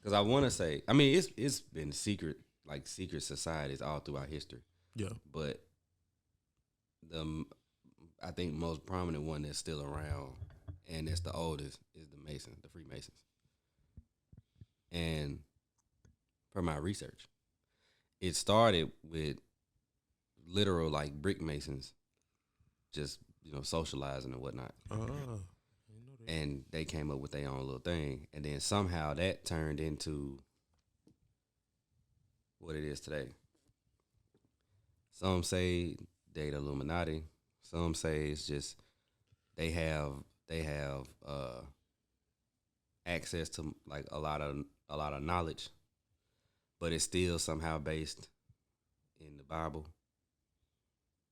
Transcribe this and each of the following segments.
Because I want to say, I mean, it's been secret societies all throughout history. Yeah. But I think most prominent one that's still around and that's the oldest is the Freemasons. And per my research, it started with literal like brick masons, just socializing and whatnot. And they came up with their own little thing, and then somehow that turned into what it is today. Some say they the Illuminati. Some say it's just they have access to like a lot of knowledge, but it's still somehow based in the Bible.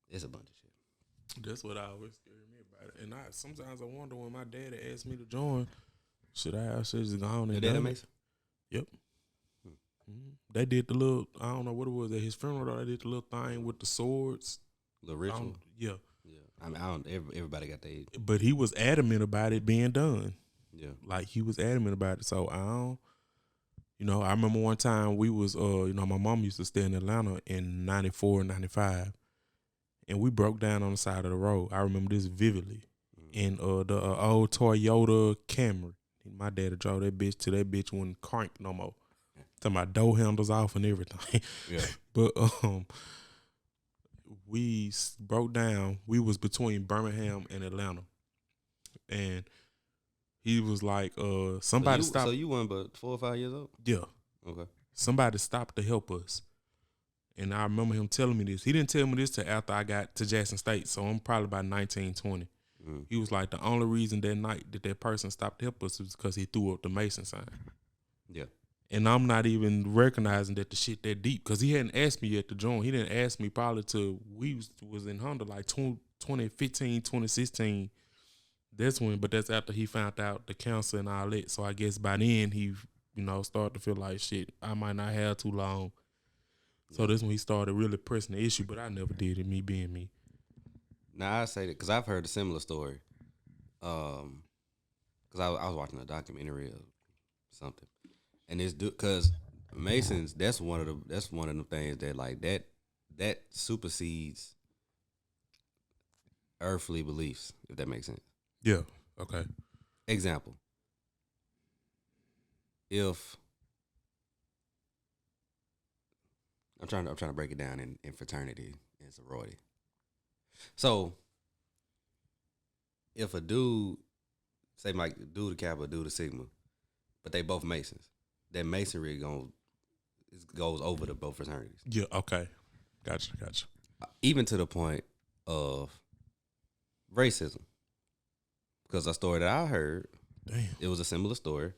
It's a bunch of shit. That's what I always scared me about it. And sometimes I wonder when my daddy asked me to join, should I just go on and Your dad Mason? Yep. Mm-hmm. They did the little, I don't know what it was at his funeral. They did the little thing with the swords. The ritual. Yeah. I mean, everybody got their. But he was adamant about it being done. Yeah. Like he was adamant about it. So I don't. I remember one time we was, my mom used to stay in Atlanta in 94 and 95. And we broke down on the side of the road. I remember this vividly. In the old Toyota Camry. My daddy drove that bitch till that bitch wouldn't crank no more. Talking about door handles off and everything. Yeah. But we broke down. We was between Birmingham and Atlanta. And he was like, somebody stopped. So you weren't but 4 or 5 years old? Yeah. Okay. Somebody stopped to help us. And I remember him telling me this. He didn't tell me this till after I got to Jackson State, so I'm probably about 19, 20. He was like, the only reason that night that person stopped to help us was because he threw up the Mason sign. Yeah. And I'm not even recognizing that the shit that deep, because he hadn't asked me yet to join. He didn't ask me probably till we was in Honda, like 2015, 2016. But that's after he found out the cancer and all that. So I guess by then he, started to feel like, shit, I might not have too long. So that's when he started really pressing the issue, but I never did it, me being me. Now, I say that because I've heard a similar story. Because I was watching a documentary or something. And it's because Masons, that's one of the things that like that supersedes earthly beliefs, if that makes sense. Yeah. Okay. Example. If I'm trying to break it down in fraternity and sorority. So if a dude, say like dude to Kappa, dude to Sigma, but they both Masons, that masonry goes over to both fraternities. Yeah, okay. Gotcha. Even to the point of racism. Because a story that I heard, it was a similar story.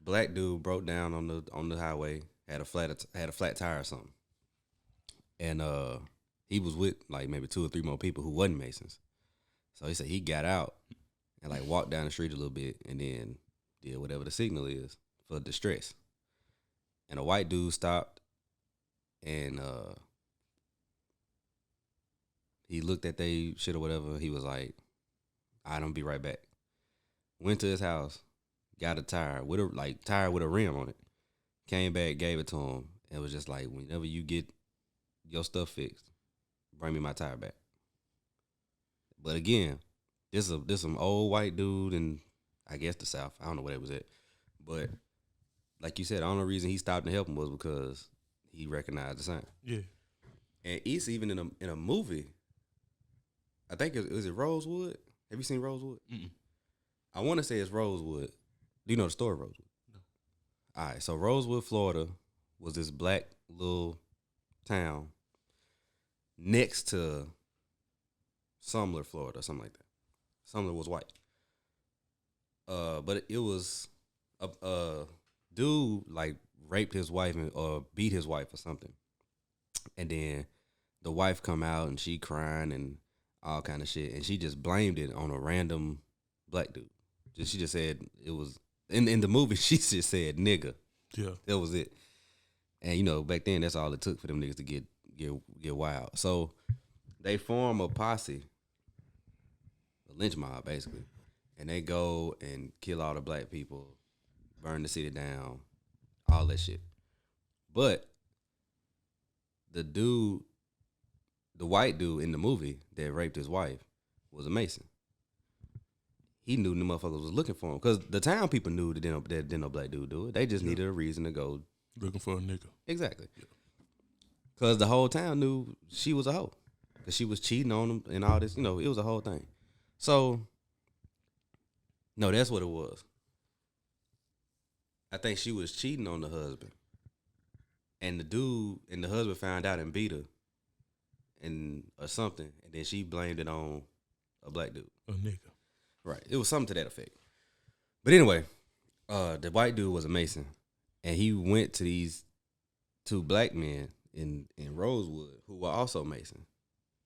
Black dude broke down on the highway, had a flat tire or something. And he was with like maybe 2 or 3 more people who wasn't Masons. So he said he got out and like walked down the street a little bit and then did whatever the signal is for distress. And a white dude stopped and he looked at they shit or whatever. He was like, "I don't be right back." Went to his house, got a tire with a rim on it. Came back, gave it to him, and was just like, "Whenever you get your stuff fixed, bring me my tire back." But again, this some old white dude in, I guess, the South. I don't know where it was at. But like you said, the only reason he stopped to help him was because he recognized the sign. Yeah. And it's even in a movie. I think is it Rosewood? Have you seen Rosewood? Mm-mm. I want to say it's Rosewood. Do you know the story of Rosewood? No. All right. So Rosewood, Florida, was this black little town next to Sumner, Florida, something like that. Sumner was white. But it was a dude like raped his wife or beat his wife or something. And then the wife come out and she crying and all kind of shit. And she just blamed it on a random black dude. She just said it was, in the movie, she just said nigga. Yeah. That was it. And, back then, that's all it took for them niggas to get wild. So they form a posse, a lynch mob, basically. And they go and kill all the black people, burn the city down, all that shit. But the white dude in the movie that raped his wife was a Mason. He knew the motherfuckers was looking for him because the town people knew that didn't no black dude do it. They just needed a reason to go looking for a nigga. Exactly. Because the whole town knew she was a hoe because she was cheating on him and all this. You know, it was a whole thing. So, no, that's what it was. I think she was cheating on the husband. And the dude and the husband found out and beat her or something. And then she blamed it on a black dude. A nigga. Right. It was something to that effect. But anyway, the white dude was a Mason. And he went to these two black men in Rosewood who were also Mason.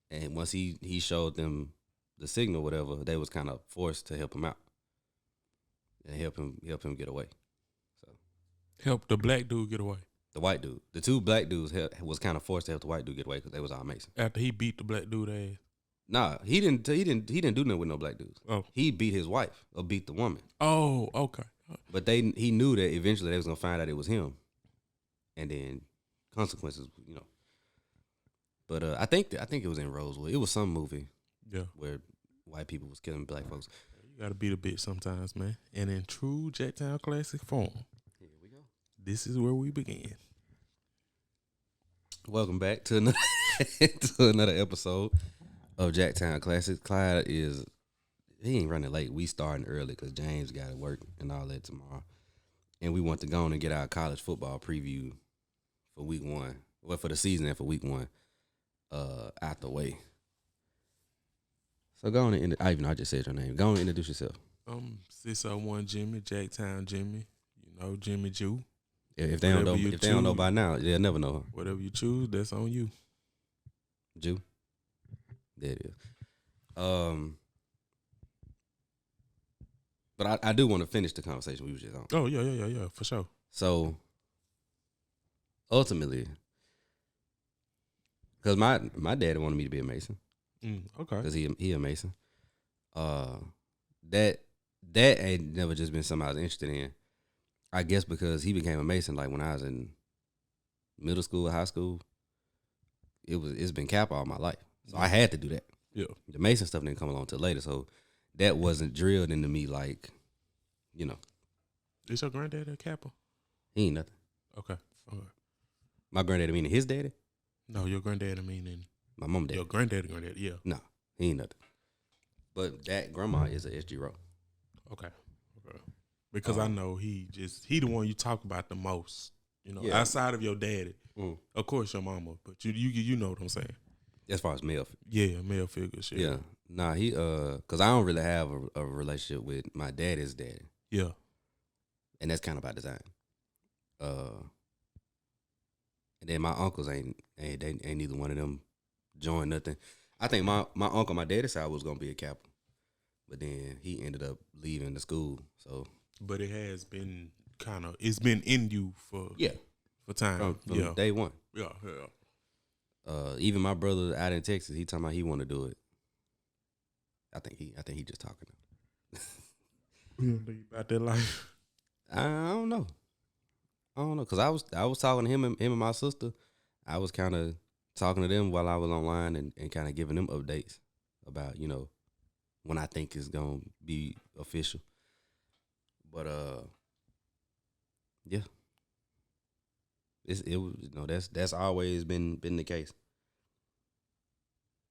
And once he showed them the signal, whatever, they was kind of forced to help him out. And help him get away. So help the black dude get away. The white dude. The two black dudes was kind of forced to help the white dude get away because they was all Mason. After he beat the black dude ass. Nah, he didn't do nothing with no black dudes. Oh. He beat his wife or beat the woman. Oh, okay. But he knew that eventually they was gonna find out it was him, and then consequences, you know. But I think it was in Rosewood. It was some movie, where white people was killing black folks. You gotta beat a bitch sometimes, man. And in true Jacktown Classix form, here we go. This is where we begin. Welcome back to another to another episode of Jacktown Classix. Clyde he ain't running late. We starting early because James got to work and all that tomorrow. And we want to go on and get our college football preview for week 1. Well, for the season and for week 1 out the way. So go on and I just said your name. Go on and introduce yourself. 601 Jimmy, Jacktown Jimmy. You know, Jimmy Jew. If they don't know by now, they'll never know her. Whatever you choose, that's on you. Jew. There it is. But I do want to finish the conversation we was just on. Oh, yeah, for sure. So, ultimately, because my daddy wanted me to be a Mason. Okay. Because he a Mason. That ain't never just been something I was interested in. I guess because he became a Mason like when I was in middle school or high school. It's been Cap all my life. So I had to do that. Yeah. The Mason stuff didn't come along till later, so that wasn't drilled into me like, you know. Is your granddaddy a Kappa? He ain't nothing. Okay. My granddaddy meaning his daddy? No, your granddaddy meaning my mom daddy. Your granddaddy, yeah. No, he ain't nothing. But that grandma is a SG Row. Okay. Because I know he the one you talk about the most. You know, outside of your daddy. Of course your mama, but you know what I'm saying. As far as male. Yeah, male figure shit. Yeah. Nah, he cause I don't really have a relationship with my daddy's daddy. Yeah. And that's kind of by design. And then my uncles ain't neither one of them joined nothing. I think my uncle, my daddy's side was gonna be a Kappa. But then he ended up leaving the school. So but it has been it's been in you for time. From day one. Yeah. Even my brother out in Texas, he talking about he want to do it. I think he just talking. You don't think about that life? I don't know, cause I was talking to him and my sister. I was kind of talking to them while I was online and kind of giving them updates about, you know, when I think it's gonna be official. But yeah. It was, you know, that's always been the case.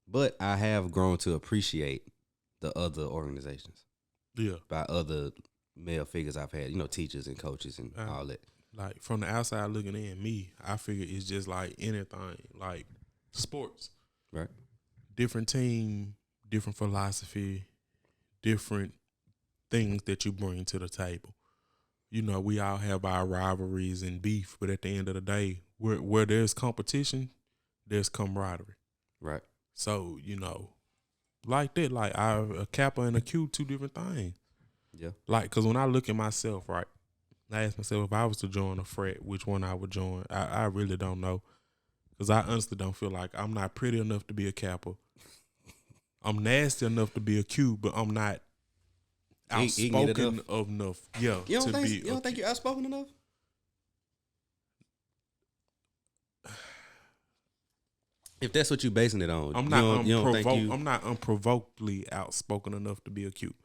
But I have grown to appreciate the other organizations. Yeah. By other male figures I've had, you know, teachers and coaches and all that. Like from the outside looking in, I figure it's just like anything, like sports. Right. Different team, different philosophy, different things that you bring to the table. You know, we all have our rivalries and beef, but at the end of the day, where there's competition, there's camaraderie. Right. So, you know, like that, like a Kappa and a Q, two different things. Yeah. Like, because when I look at myself, right, I ask myself if I was to join a frat, which one I would join. I really don't know. Because I honestly don't feel like I'm not pretty enough to be a Kappa. I'm nasty enough to be a Q, but I'm not outspoken enough. Yeah, you don't think you're outspoken enough? If that's what you basing it on, I'm not I'm not unprovokedly outspoken enough to be cute.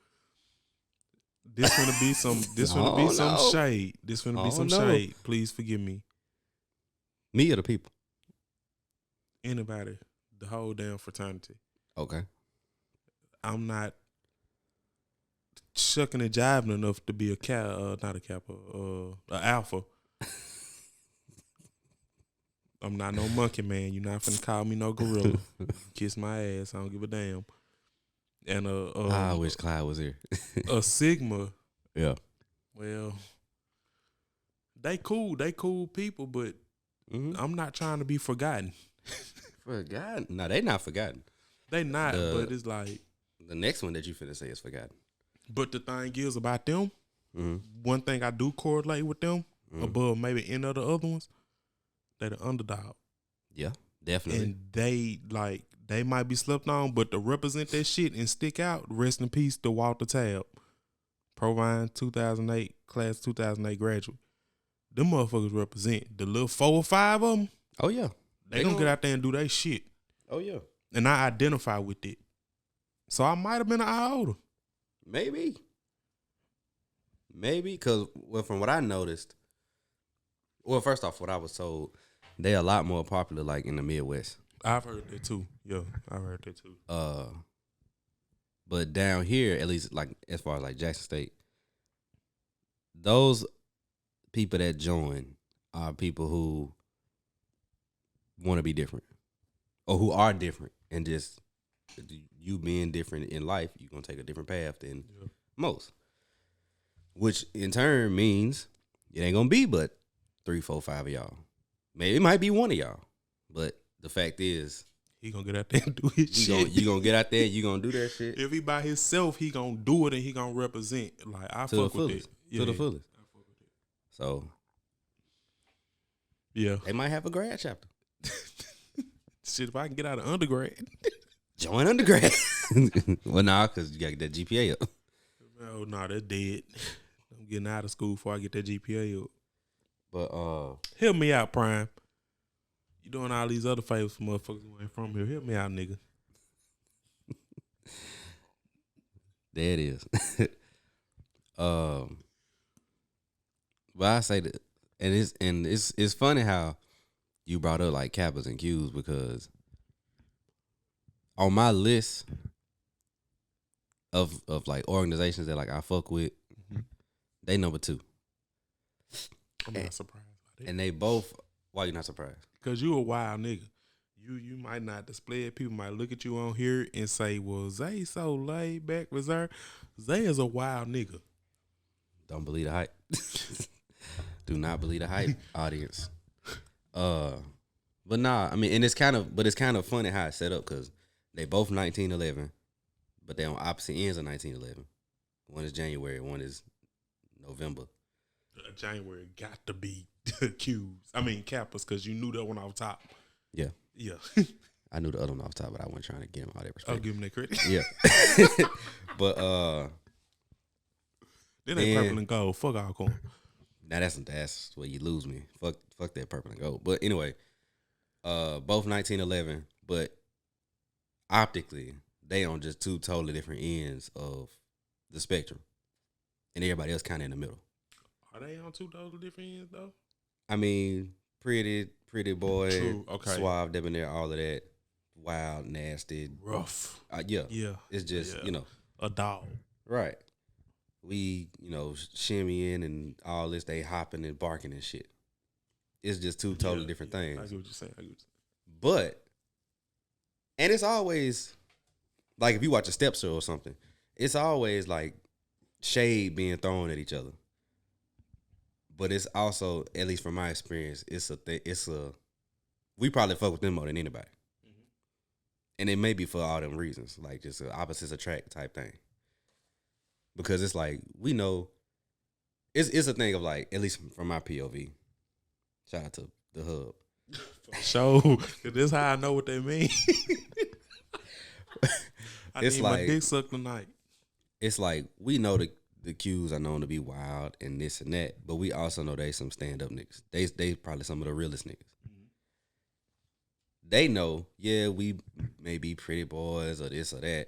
This gonna be some. This gonna be some shade. This gonna be some shade. Please forgive me. Me or the people? Anybody. The whole damn fraternity. Okay. I'm not shucking and jiving enough to be not a kappa, a alpha. I'm not no monkey man. You're not finna call me no gorilla. Kiss my ass. I don't give a damn. And I wish Clyde was here. A sigma. Yeah. Well, they cool people, but I'm not trying to be forgotten. Forgotten? No, they not forgotten. They not, but it's like the next one that you finna say is forgotten. But the thing is about them, one thing I do correlate with them above maybe any of the other ones, they the underdog. Yeah, definitely. And they might be slept on, but to represent that shit and stick out, rest in peace to Walter Tab. Provine 2008, class 2008 graduate. Them motherfuckers represent the little 4 or 5 of them. Oh, yeah. They gonna get out there and do their shit. Oh, yeah. And I identify with it. So I might have been an eye older. Maybe, because from what I noticed, first off, what I was told, they're a lot more popular like in the Midwest. I've heard that too. Yeah, I've heard that too. But down here, at least like as far as like Jackson State, those people that join are people who want to be different or who are different, and just you being different in life, you're gonna take a different path than most. Which in turn means it ain't gonna be but 3, 4, 5 of y'all. Maybe it might be one of y'all. But the fact is, he gonna get out there and do his shit. You gonna get out there, you gonna do that shit. If he by himself, he gonna do it and he gonna represent. Like I fuck with it. To the fullest. I fuck with it. So yeah. They might have a grad chapter. Shit, if I can get out of undergrad. Join undergrad. Well, nah, because you got to get that GPA up. Oh, no, they're dead. I'm getting out of school before I get that GPA up. But help me out, Prime. You doing all these other favors for motherfuckers who ain't from here. Help me out, nigga. There it is. But I say that, and it's funny how you brought up like Kappas and Qs, because on my list of like organizations that like I fuck with, they number 2. I'm not surprised by that. And they both. Why you not surprised? Because you a wild nigga. You might not display it. People might look at you on here and say, well, Zay so laid back, reserved. Zay is a wild nigga. Don't believe the hype. Do not believe the hype, audience. But nah, I mean, and it's kind of funny how it's set up, because they both 1911, but they on opposite ends of 1911. One is January, one is November. January got to be Qs. I mean Kappas, because you knew that one off top. Yeah. Yeah. I knew the other one off top, but I wasn't trying to give him all that respect. I'll give him that credit. Yeah. But then they purple and gold. Fuck Alcorn. Now that's where you lose me. Fuck that purple and gold. But anyway, both 1911, but optically they on just 2 totally different ends of the spectrum, and everybody else kind of in the middle. Are they on 2 totally different ends though? I mean, pretty boy, true. Okay. Suave, debonair, all of that, wild, nasty, rough. Yeah. It's just a dog. Right. We shimmying and all this. They hopping and barking and shit. It's just 2 totally different things. I get what you're saying. But, and it's always like if you watch a step show or something, it's always like shade being thrown at each other. But it's also, at least from my experience, we probably fuck with them more than anybody. Mm-hmm. And it may be for all them reasons, like just an opposites attract type thing. Because it's like, we know, it's a thing of like, at least from my POV, shout out to the hub. For sure, because this is how I know what they mean. It's need like, my dick sucked tonight. It's like, we know the Qs are known to be wild and this and that, but we also know they some stand-up niggas. They probably some of the realest niggas. Mm-hmm. they know, yeah, we may be pretty boys or this or that,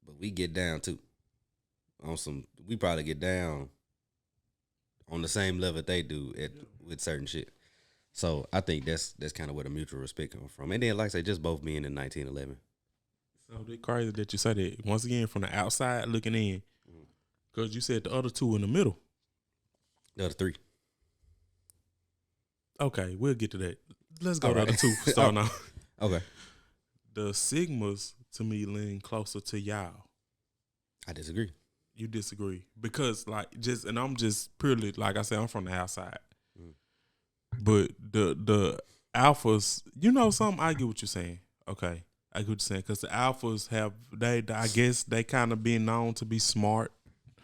but we get down too. We probably get down on the same level they do with certain shit. So I think that's kind of where the mutual respect comes from. And then, like I say, just both being in 1911. So it's crazy that you said that. Once again, from the outside looking in, because you said the other two in the middle. The other three. Okay, we'll get to that. Let's go to the other two. Starting off. Okay. The Sigmas, to me, lean closer to y'all. I disagree. You disagree. Because, and I'm just purely, like I said, I'm from the outside. But the alphas, you know something? I get what you're saying. Okay. I get what you're saying. Because the alphas I guess they kind of been known to be smart.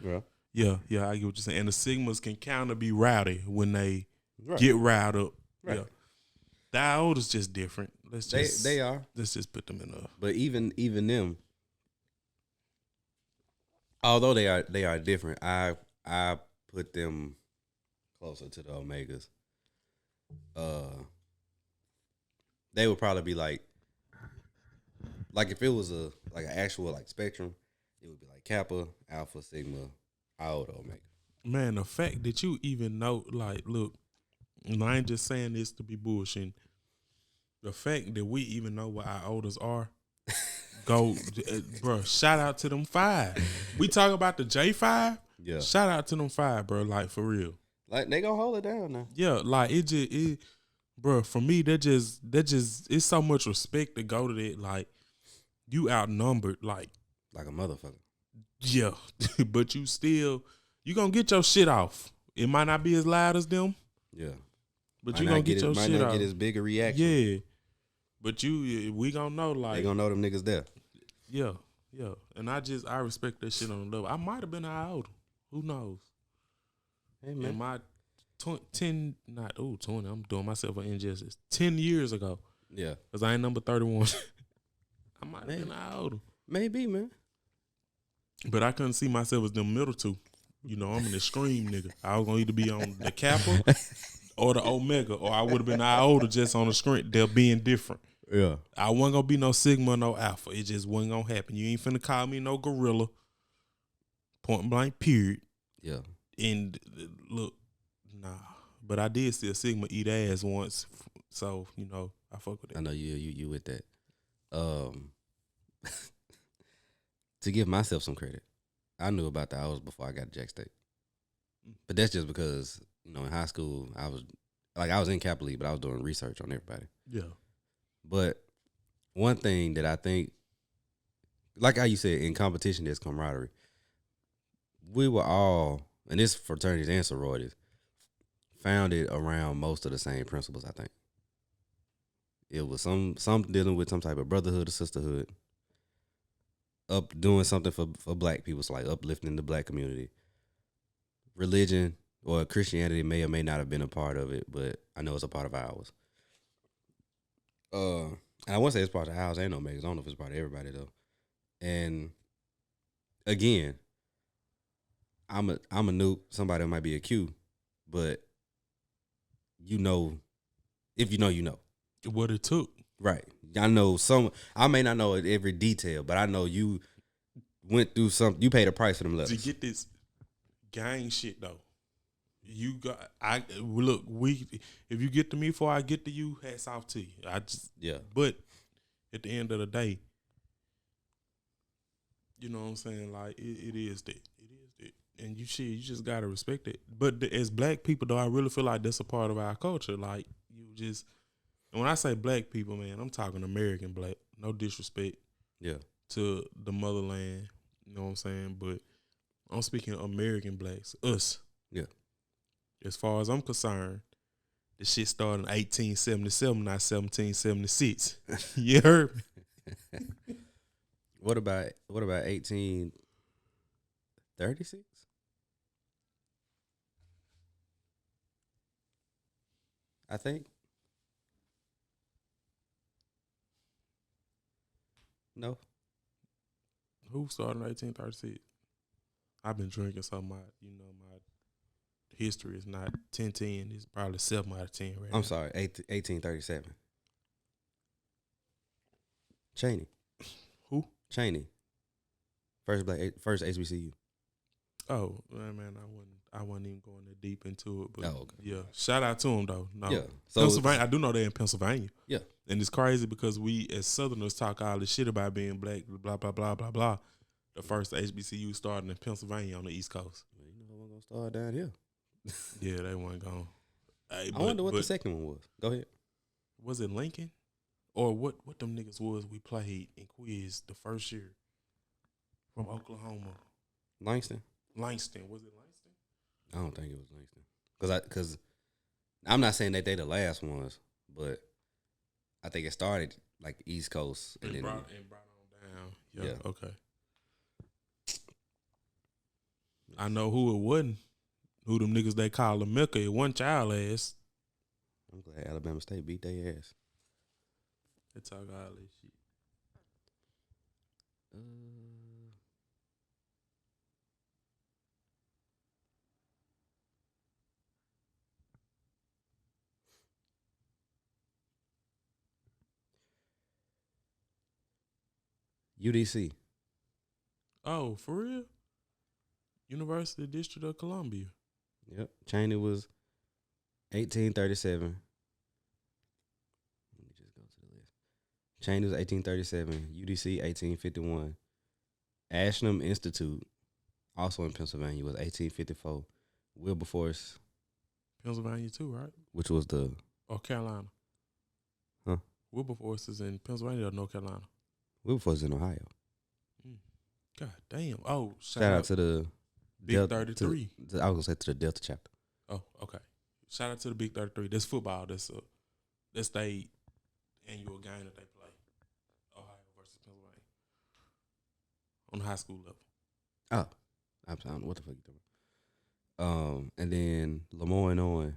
Yeah. Yeah, I get what you're saying. And the Sigmas can kind of be rowdy when they get riled up. Right. Yeah. The iota's just different. They are. Let's just put them in a. But even them, although they are different, I put them closer to the Omegas. They would probably be like if it was an actual spectrum, it would be like Kappa, Alpha, Sigma, Iota, Omega. Man, the fact that you even know, look, and I ain't just saying this to be bullshitting. The fact that we even know what our orders are, bro, shout out to them 5. We talk about the J5. Yeah. Shout out to them 5, bro, for real. They gonna hold it down now. Yeah, bro, for me, that just, it's so much respect to go to that. You outnumbered, like a motherfucker. Yeah, but you gonna get your shit off. It might not be as loud as them. Yeah. But you gonna get your shit off. Might not get as big a reaction. Yeah. But we gonna know, they gonna know them niggas there. Yeah. And I respect that shit on the level. I might have been an older. Who knows? Hey, man. In my 20, I'm doing myself an injustice. 10 years ago. Yeah. Because I ain't number 31. I might have been an older. Maybe, man. But I couldn't see myself as the middle two. You know, I'm an extreme nigga. I was gonna either be on the Kappa or the Omega, or I would have been older just on the screen. They're being different. Yeah. I wasn't gonna be no Sigma, no Alpha. It just wasn't gonna happen. You ain't finna call me no gorilla. Point blank, period. Yeah. And look, nah. But I did see a Sigma eat ass once, so you know I fuck with it. I know you with that. To give myself some credit, I knew about the hours before I got to Jack State. But that's just because, in high school, I was in Cap League, but I was doing research on everybody. Yeah. But one thing that I think, like how you said, in competition, there's camaraderie. We were all, and this fraternities and sororities, founded around most of the same principles, I think. It was some dealing with some type of brotherhood or sisterhood. Doing something for black people, so uplifting the black community. Religion or Christianity may or may not have been a part of it, but I know it's a part of ours. And I want to say it's part of ours. Ain't no Omegas. I don't know if it's part of everybody though. And again, I'm a Nupe. Somebody might be a Q, but if you know, you know what it took. Right. I know I may not know every detail, but I know you went through something. You paid a price for them letters. To get this gang shit though, if you get to me before I get to you, hats off to you. But at the end of the day, you know what I'm saying? It is that. And you just gotta respect it. But as black people though, I really feel like that's a part of our culture. And when I say black people, man, I'm talking American black. No disrespect to the motherland. You know what I'm saying? But I'm speaking American blacks. Us. Yeah. As far as I'm concerned, the shit started in 1877, not 1776. You heard me? What about 1836? I think. No. Who started in 1836? I've been drinking, so my history is not 10-10. It's probably 7 out of 10 right I'm sorry, 1837. Cheney. Who? Cheney. First HBCU. Oh man, I wasn't even going that deep into it, but okay. yeah, shout out to him though. No, Yeah. So Pennsylvania, I do know they're in Pennsylvania. Yeah. And it's crazy because we as Southerners talk all this shit about being black, blah blah blah blah blah. The first HBCU starting in Pennsylvania on the East Coast. Well, you know we're gonna start down here. Yeah, they weren't going. Hey, I wonder what the second one was. Go ahead. Was it Lincoln? Or what them niggas was we played in quiz the first year from Oklahoma? Langston. Langston. Was it Langston? I don't think it was Langston. Because I'm not saying that they the last ones, but I think it started like East Coast and then brought on down. Yeah. Okay. I know who it wasn't. Who them niggas they call America. It one child ass. I'm glad Alabama State beat their ass. They talk all this shit. UDC. Oh, for real? University District of Columbia. Yep. Cheney was 1837. Let me just go to the list. Cheney was 1837. UDC 1851. Ashland Institute, also in Pennsylvania, was 1854. Wilberforce, Pennsylvania too, right? which was the Or Carolina. Huh? Wilberforce is in Pennsylvania or North Carolina? Wilberforce in Ohio. God damn. Oh, Shout out to the Big 33. I was gonna say to the Delta chapter. Oh, okay. Shout out to the Big 33. That's football. That's the annual game that they play. Ohio versus Pennsylvania. On the high school level. Oh, I don't know what the fuck you talking about. And then Lemoyne on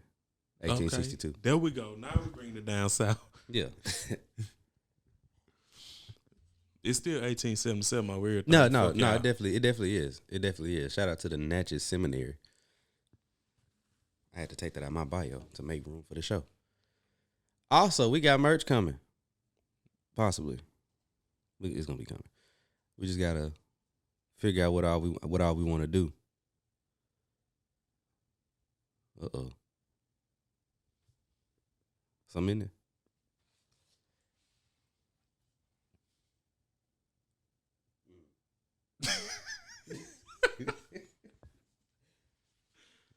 1862. Okay. There we go. Now we bring it down south. Yeah. It's still 1877 over here. No. It definitely is. It definitely is. Shout out to the Natchez Seminary. I had to take that out of my bio to make room for the show. Also, we got merch coming. Possibly. It's gonna be coming. We just gotta figure out what all we want to do. Something in there.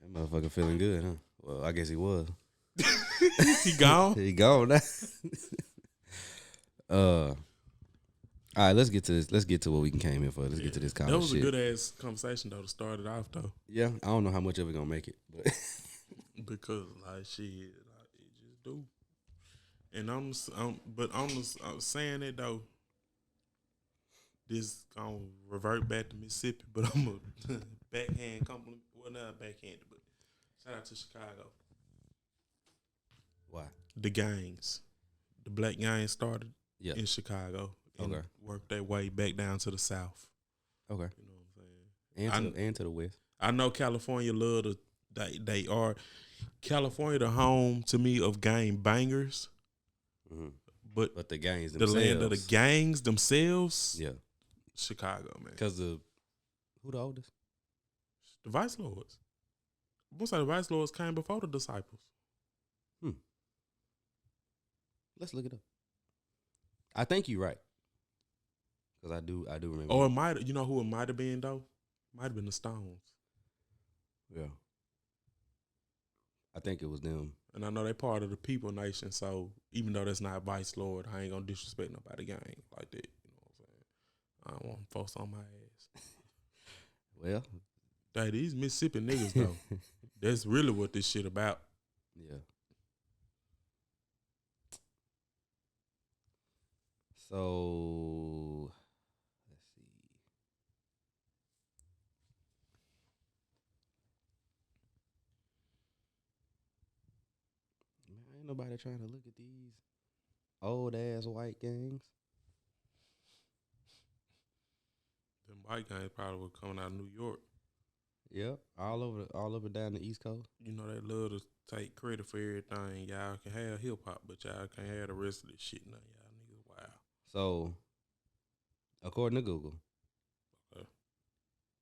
That motherfucker feeling good, huh? Well, I guess he was. He gone? He gone now. All right, let's get to this. Let's get to what we came here for. Let's get to this college shit. That was a good ass conversation though to start it off though. Yeah, I don't know how much of it gonna make it, but because like shit, like it just do. And I'm saying it though. This gonna revert back to Mississippi, but I'm a backhand compliment. Well, not backhanded, but shout out to Chicago. Why? The gangs, the black gangs started in Chicago and worked their way back down to the South. Okay, you know what I'm saying? And to the West. I know California love they are California the home to me of gang bangers. Mm-hmm. But the gangs the themselves. land of the gangs themselves. Yeah. Chicago, man. Because who the oldest? The Vice Lords. Most of the Vice Lords came before the disciples. Let's look it up. I think you're right. Because I do remember. Or it might, you know who it might have been though? Might have been the Stones. Yeah. I think it was them. And I know they part of the People Nation, so even though that's not Vice Lord, I ain't gonna disrespect nobody gang like that. You know what I'm saying? I don't want folks on my ass. Well, hey, these Mississippi niggas though, that's really what this shit about. Yeah. So let's see. Man, ain't nobody trying to look at these old ass white gangs. Them white gangs probably were coming out of New York. Yep, all over down the East Coast. You know they love to take credit for everything. Y'all can have hip hop, but y'all can't have the rest of this shit. Now y'all niggas wild. So according to Google. Okay.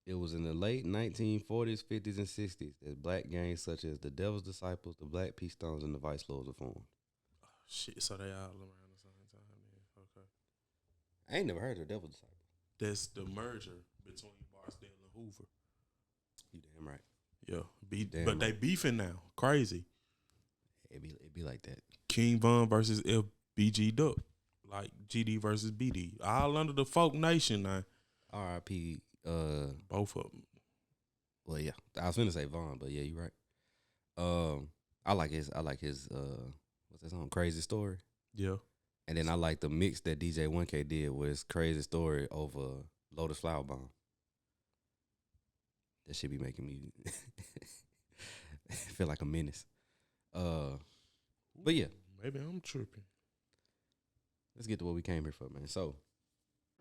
It was in the late 1940s, 50s, and 60s that black gangs such as the Devil's Disciples, the Black P Stones, and the Vice Lords were formed. Oh, shit, so they all around the same time. Yeah. Okay. I ain't never heard of the Devil's Disciples. That's the merger between Barstow and Hoover. You damn right. Yeah, Damn but they beefing now. Crazy. It be like that. King Von versus FBG Duck. Like GD versus BD. All under the folk nation now. R.I.P. Both of them. Well, yeah. I was finna say Vaughn, but yeah, you're right. I like his what's that song? Crazy Story. Yeah. And then I like the mix that DJ 1K did with Crazy Story over Lotus Flower Bomb. That shit be making me feel like a menace. But yeah. Maybe I'm tripping. Let's get to what we came here for, man. So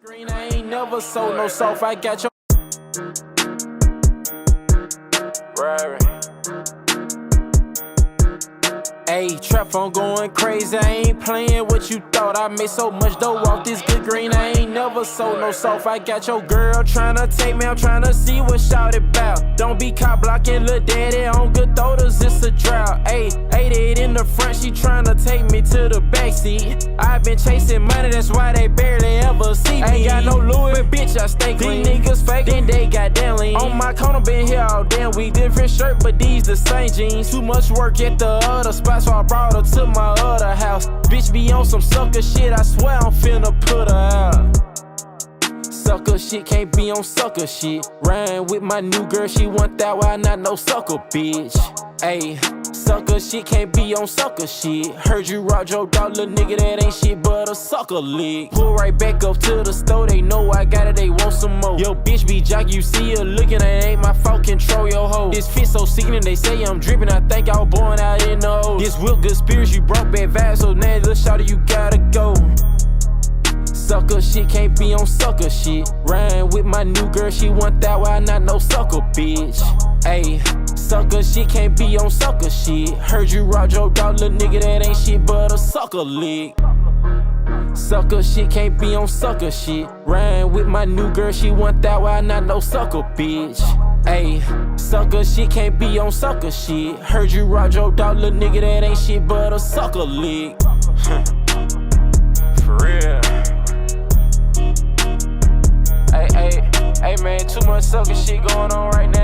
Green, I ain't never sold no soft. I got your right. Ayy, trap phone going crazy. I ain't playing what you thought. I made so much dough off this good green. I ain't never sold no soft. I got your girl tryna take me. I'm tryna see what shout it bout. Don't be caught blocking lil' daddy on good throwers. It's a drought. Ayy, ate it in the front. She tryna take me to the backseat. I been chasing money. That's why they barely ever see me. Ain't got no Louis, but bitch, I stay clean. These niggas fake, then they got down lean. On my corner, been here all damn week. Different shirt, but these the same jeans. Too much work at the other spot, so I brought her to my other house. Bitch be on some sucker shit, I swear I'm finna put her out. Sucker shit, can't be on sucker shit. Riding with my new girl, she want that, why not no sucker bitch. Ayy, sucker shit, can't be on sucker shit. Heard you rock your dog, little nigga, that ain't shit but a sucker lick. Pull right back up to the store, they know I got it, they want some more. Yo, bitch be jock, you see her looking, it ain't my fault, control your hoe. This fit so sickening, they say I'm dripping, I think I was born out in the hole. This whip good spirits, you broke bad vibes, so now little shawty, you gotta go. Sucker shit, can't be on sucker shit. Riding with my new girl, she want that, why not no sucker bitch. Ayy, sucker shit, can't be on sucker shit. Heard you rock your dog, little nigga, that ain't shit but a sucker lick. Sucker shit, can't be on sucker shit. Riding with my new girl, she want that, why not no sucker bitch. Ayy, sucker shit, can't be on sucker shit. Heard you rock your dog, little nigga, that ain't shit but a sucker lick. For real. Hey man, too much sucker shit going on right now.